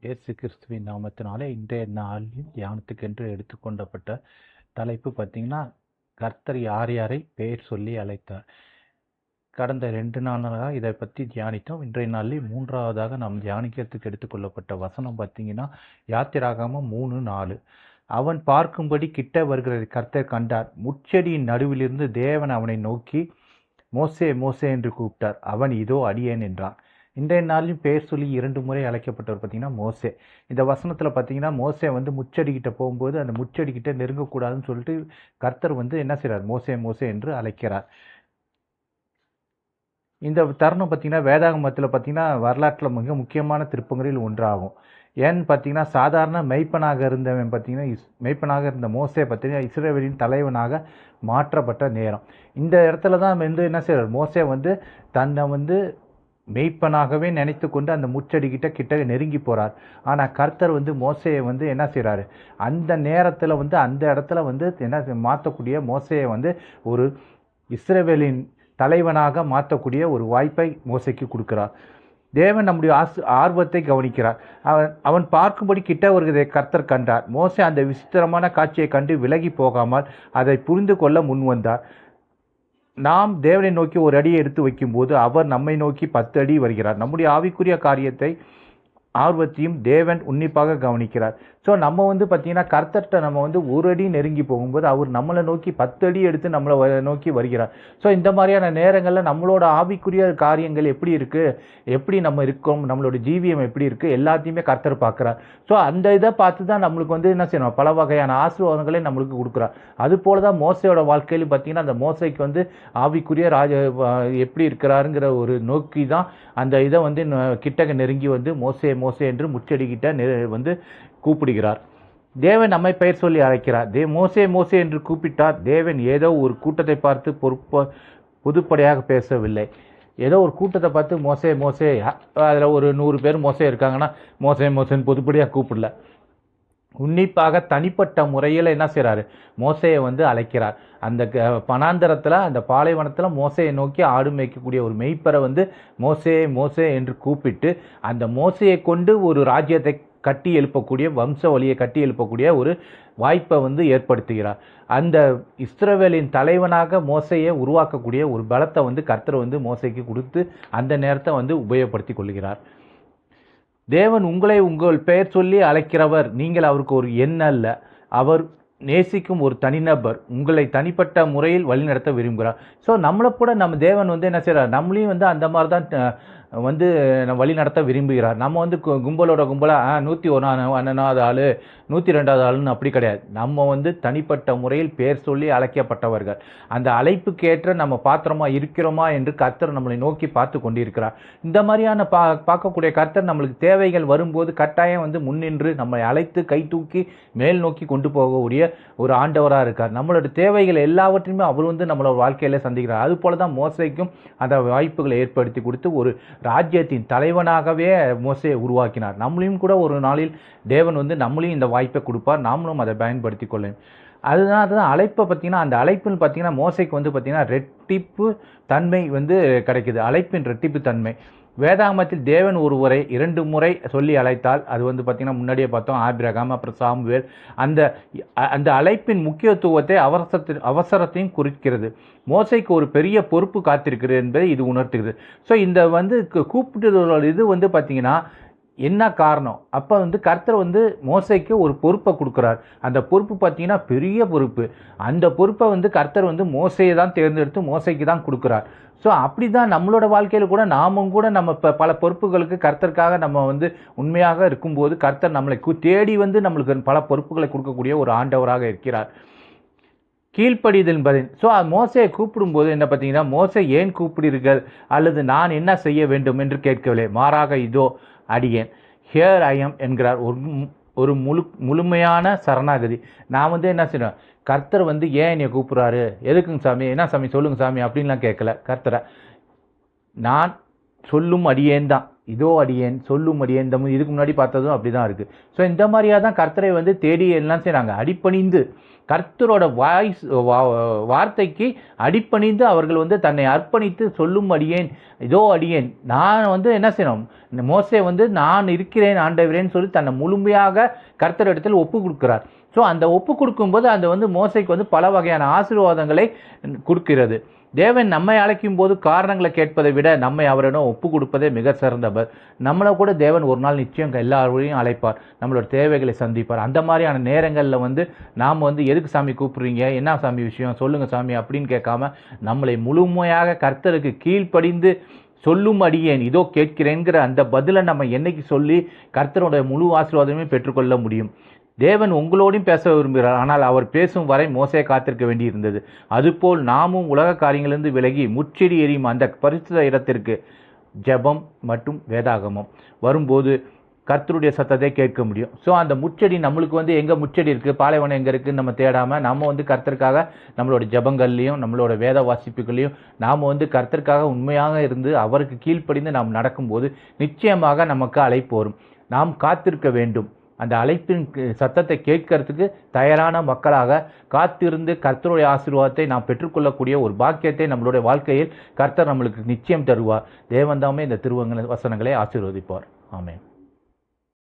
இயேசு கிறிஸ்துவின் நாமத்தினாலே இன்றைய நாளில் தியானத்துக்கென்று எடுத்துக்கொண்டப்பட்ட தலைப்பு பார்த்தீங்கன்னா, கர்த்தர் யார் யாரை பெயர் சொல்லி அழைத்தார். கடந்த 2 நாளாக இதை பற்றி தியானித்தோம். இன்றைய நாளில் 3வதாக நாம் தியானிக்கிறதுக்கு எடுத்துக்கொள்ளப்பட்ட வசனம் பார்த்தீங்கன்னா, யாத்திராகமம் 3:4. அவன் பார்க்கும்படி கிட்ட வருகிறதை கர்த்தர் கண்டார். முட்செடியின் நடுவிலிருந்து தேவன் அவனை நோக்கி, மோசே மோசே என்று கூப்பிட்டார். அவன் இதோ அடியேன் என்றான். இன்றைய நாளிலும் பேர் சொல்லி 2 முறை அழைக்கப்பட்டவர் பார்த்தீங்கன்னா மோசே. இந்த வசனத்தில் பார்த்தீங்கன்னா மோசே முச்செடிக்கிட்ட போகும்போது அந்த முச்செடிக்கிட்ட நெருங்கக்கூடாதுன்னு சொல்லிட்டு கர்த்தர் என்ன செய்கிறார், மோசே மோசே என்று அழைக்கிறார். இந்த தருணம் பார்த்தீங்கன்னா வேதாகமத்தில் பார்த்தீங்கன்னா வரலாற்றில் மிக முக்கியமான திருப்பங்களில் ஒன்றாகும். ஏன்னு பார்த்தீங்கன்னா சாதாரண மெய்ப்பனாக இருந்தவன் பார்த்தீங்கன்னா மெய்ப்பனாக இருந்த மோசே பார்த்தீங்கன்னா இஸ்ரவேலின் தலைவனாக மாற்றப்பட்ட நேரம். இந்த இடத்துல தான் என்ன செய்கிறார், மோசே தன்னை மெய்ப்பனாகவே நினைத்து கொண்டு அந்த முச்செடிக்கிட்ட கிட்ட நெருங்கி போகிறார். ஆனால் கர்த்தர் மோசையை என்ன செய்கிறாரு, அந்த நேரத்தில் அந்த இடத்துல என்ன மாற்றக்கூடிய மோசையை ஒரு இஸ்ரவேலின் தலைவனாக மாற்றக்கூடிய ஒரு வாய்ப்பை மோசைக்கு கொடுக்கிறார். தேவன் நம்முடைய ஆர்வத்தை கவனிக்கிறார். அவன் பார்க்கும்படி கிட்ட வருகிறதை கர்த்தர் கண்டார். மோசே அந்த விசித்திரமான காட்சியை கண்டு விலகி போகாமல் அதை புரிந்து கொள்ள முன் வந்தார். நாம் தேவனை நோக்கி ஒரு அடியை எடுத்து வைக்கும்போது அவர் நம்மை நோக்கி 10 அடி வருகிறார். நம்முடைய ஆவிக்குரிய காரியத்தை ஆர்வத்தையும் தேவன் உன்னிப்பாக கவனிக்கிறார். ஸோ நம்ம பார்த்திங்கன்னா கர்த்தர்கிட்ட நம்ம ஒரு அடி நெருங்கி போகும்போது அவர் நம்மளை நோக்கி 10 அடி எடுத்து நம்மளை நோக்கி வருகிறார். ஸோ இந்த மாதிரியான நேரங்களில் நம்மளோட ஆவிக்குரிய காரியங்கள் எப்படி இருக்குது, எப்படி நம்ம இருக்கோம், நம்மளோட ஜீவியம் எப்படி இருக்குது, எல்லாத்தையுமே கர்த்தர் பார்க்குறார். ஸோ அந்த இதை பார்த்து தான் நம்மளுக்கு என்ன செய்யணும், பல வகையான ஆசீர்வாதங்களை நம்மளுக்கு கொடுக்குறார். அது போல தான் மோசையோட வாழ்க்கையில் பார்த்திங்கன்னா அந்த மோசைக்கு ஆவிக்குரிய எப்படி இருக்கிறாருங்கிற ஒரு நோக்கி தான் அந்த இதை கிட்டக்க நெருங்கி மோசே மோசே என்று முச்செடிக்கிட்ட கூப்பிடுகிறார். தேவன் நம்மை பெயர் சொல்லி அழைக்கிறார். மோசே மோசே என்று கூப்பிட்டார். தேவன் ஏதோ ஒரு கூட்டத்தை பார்த்து பொதுப்படையாக பேசவில்லை. ஏதோ ஒரு கூட்டத்தை பார்த்து மோசே மோசே, அதில் ஒரு 100 பேர் மோசே இருக்காங்கன்னா மோசே மோசேன்னு பொதுப்படியாக கூப்பிடல. உன்னிப்பாக தனிப்பட்ட முறையில் என்ன செய்கிறாரு, மோசையை அழைக்கிறார். அந்த பனாந்தரத்தில் அந்த பாலைவனத்தில் மோசையை நோக்கி ஆடு மேய்க்கக்கூடிய ஒரு மெய்ப்பரை மோசே மோசே என்று கூப்பிட்டு அந்த மோசையை கொண்டு ஒரு ராஜ்யத்தை கட்டி எழுப்பக்கூடிய, வம்ச வழியை கட்டி எழுப்பக்கூடிய ஒரு வாய்ப்பை ஏற்படுத்துகிறார். அந்த இஸ்ரவேலின் தலைவனாக மோசையை உருவாக்கக்கூடிய ஒரு பலத்தை கர்த்தர் மோசைக்கு கொடுத்து அந்த நேரத்தை உபயோகப்படுத்தி கொள்கிறார். தேவன் உங்களை உங்கள் பெயர் சொல்லி அழைக்கிறவர். நீங்கள் அவருக்கு ஒரு எண் அல்ல, அவர் நேசிக்கும் ஒரு தனிநபர். உங்களை தனிப்பட்ட முறையில் வழிநடத்த விரும்புகிறார். ஸோ நம்மளை கூட நம்ம தேவன் என்ன செய்கிறார், நம்மளையும் அந்த மாதிரி தான் வழி நடத்த விரும்புகிறார். நம்ம கும்பலோட கும்பலாக 101வது ஆள் 102வது ஆளுன்னு அப்படி கிடையாது. நம்ம தனிப்பட்ட முறையில் பேர் சொல்லி அழைக்கப்பட்டவர்கள். அந்த அழைப்புக்கேற்ற நம்ம பாத்திரமா இருக்கிறோமா என்று கர்த்தர் நம்மளை நோக்கி பார்த்து கொண்டிருக்கிறார். இந்த மாதிரியான பார்க்கக்கூடிய கர்த்தர் நம்மளுக்கு தேவைகள் வரும்போது கட்டாயம் முன்னின்று நம்மை அழைத்து கை தூக்கி மேல் நோக்கி கொண்டு போகக்கூடிய ஒரு ஆண்டவராக இருக்கார். நம்மளோட தேவைகள் எல்லாவற்றையுமே அவர் நம்மளோட வாழ்க்கையில் சந்திக்கிறார். அது போல தான் மோசைக்கும் அந்த வாய்ப்புகளை ஏற்படுத்தி கொடுத்து ஒரு ராஜ்யத்தின் தலைவனாகவே மோசையை உருவாக்கினார். நம்மளையும் கூட ஒரு நாளில் தேவன் நம்மளையும் இந்த வாய்ப்பை கொடுப்பார். நாமளும் அதை பயன்படுத்தி கொள்ளும். அதுதான் அழைப்பை பார்த்தீங்கன்னா, அந்த அழைப்புன்னு பார்த்தீங்கன்னா மோசைக்கு பார்த்தீங்கன்னா ரெட்டிப்பு தன்மை கிடைக்குது. அழைப்பின் ரெட்டிப்பு தன்மை. வேதாகமத்தில் தேவன் ஒருவரை 2 முறை சொல்லி அழைத்தால் அது பார்த்தீங்கன்னா முன்னாடியே பார்த்தோம், ஆபிரகாம், அப்புறம் சாமுவேல். அந்த அழைப்பின் முக்கியத்துவத்தை அவசரத்தையும் குறிக்கிறது. மோசைக்கு ஒரு பெரிய பொறுப்பு காத்திருக்கிறது என்பதை இது உணர்த்துகிறது. ஸோ இந்த கூப்பிட்டு இது பார்த்தீங்கன்னா என்ன காரணம், அப்போ கர்த்தர் மோசைக்கு ஒரு பொறுப்பை கொடுக்குறார். அந்த பொறுப்பு பார்த்தீங்கன்னா பெரிய பொறுப்பு. அந்த பொறுப்பை கர்த்தர் மோசையை தான் தேர்ந்தெடுத்து மோசைக்கு தான் கொடுக்குறார். ஸோ அப்படி தான் நம்மளோட வாழ்க்கையில் கூட நாமும் கூட நம்ம இப்போ பல பொறுப்புகளுக்கு கர்த்தருக்காக நம்ம உண்மையாக இருக்கும்போது கர்த்தர் நம்மளை தேடி நம்மளுக்கு பல பொறுப்புகளை கொடுக்கக்கூடிய ஒரு ஆண்டவராக இருக்கிறார். கீழ்ப்படிதல் என்பது. ஸோ மோசையை கூப்பிடும்போது என்ன பார்த்தீங்கன்னா, மோசை ஏன் கூப்பிடுறீர்கள் அல்லது நான் என்ன செய்ய வேண்டும் என்று கேட்கவில்லை. மாறாக இதோ அடியேன், ஹியர் ஐ எம் என்கிறார். ஒரு முழுமையான சரணாகதி. நான் என்ன செய்யணும், கர்த்தர் ஏன் என்னை கூப்பிட்றாரு, எதுக்குங்க சாமி, என்ன சாமி சொல்லுங்க சாமி அப்படின்லாம் கேட்கல. கர்த்தரை நான் சொல்லும் அடியேன் தான். இதோ அடியேன், சொல்லும் அடியேன், இதுக்கு முன்னாடி பார்த்ததும் அப்படி தான் இருக்குது. ஸோ இந்த மாதிரியாக தான் கர்த்தரை வந்து தேடி எல்லாம் செய்கிறாங்க. அடிப்பணிந்து கர்த்தரோட வார்த்தைக்கு அடிப்பணிந்து அவர்கள் வந்து தன்னை அர்ப்பணித்து சொல்லும் அடியேன், இதோ அடியேன், நான் வந்து என்ன செய்யணும், மோசே வந்து நான் இருக்கிறேன் ஆண்டவரேன்னு சொல்லி தன்னை முழுமையாக கர்த்தர் இடத்தில் ஒப்பு கொடுக்கிறார். ஸோ அந்த ஒப்பு கொடுக்கும்போது அந்த வந்து மோசைக்கு வந்து பல வகையான ஆசீர்வாதங்களை கொடுக்கிறது. தேவன் நம்மை அழைக்கும் போது காரணங்களை கேட்பதை விட நம்மை அவரிடம் ஒப்பு கொடுப்பதே மிக சிறந்தவர். நம்மளை கூட தேவன் ஒரு நாள் நிச்சயம் எல்லாரையும் அழைப்பார், நம்மளோட தேவைகளை சந்திப்பார். அந்த மாதிரியான நேரங்களில் வந்து நாம் வந்து எதுக்கு சாமி கூப்பிட்றீங்க, என்ன சாமி விஷயம் சொல்லுங்கள் சாமி அப்படின்னு கேட்காம நம்மளை முழுமையாக கர்த்தருக்கு கீழ்ப்படிந்து சொல்லும் அடியேன், இதோ கேட்கிறேங்கிற அந்த பதிலை நம்ம என்னைக்கு சொல்லி கர்த்தரோட முழு ஆசீர்வாதமே பெற்றுக்கொள்ள முடியும். தேவன் உங்களோடையும் பேச விரும்புகிறார். ஆனால் அவர் பேசும் வரை மோசே காத்திருக்க வேண்டியிருந்தது. அதுபோல் நாமும் உலக காரியங்களிலிருந்து விலகி முச்செடி எறியும் அந்த பரிசுத்த இடத்திற்கு ஜெபம் மற்றும் வேதாகமம் வரும்போது கர்த்தருடைய சத்தத்தை கேட்க முடியும். ஸோ அந்த முச்செடி நம்மளுக்கு வந்து எங்கே முச்செடி இருக்குது, பாலைவனம் எங்கே இருக்குதுன்னு நம்ம தேடாமல் நம்ம வந்து கர்த்தருக்காக நம்மளோட ஜெபங்கள்லையும் நம்மளோட வேத வாசிப்புகளையும் நாம் வந்து கர்த்தருக்காக உண்மையாக இருந்து அவருக்கு கீழ்ப்படிந்து நாம் நடக்கும்போது நிச்சயமாக நமக்கு அழைப்பு வரும். நாம் காத்திருக்க வேண்டும். அந்த அழைப்பின் சத்தத்தை கேட்கறதுக்கு தயாரான மக்களாக காத்திருந்து கர்த்தருடைய ஆசீர்வாதத்தை நாம் பெற்றுக்கொள்ளக்கூடிய ஒரு பாக்கியத்தை நம்மளுடைய வாழ்க்கையில் கர்த்தர் நம்மளுக்கு நிச்சயம் தருவார். தேவன் தாமே இந்த திருவசனங்களை ஆசீர்வதிப்பார். ஆமென்.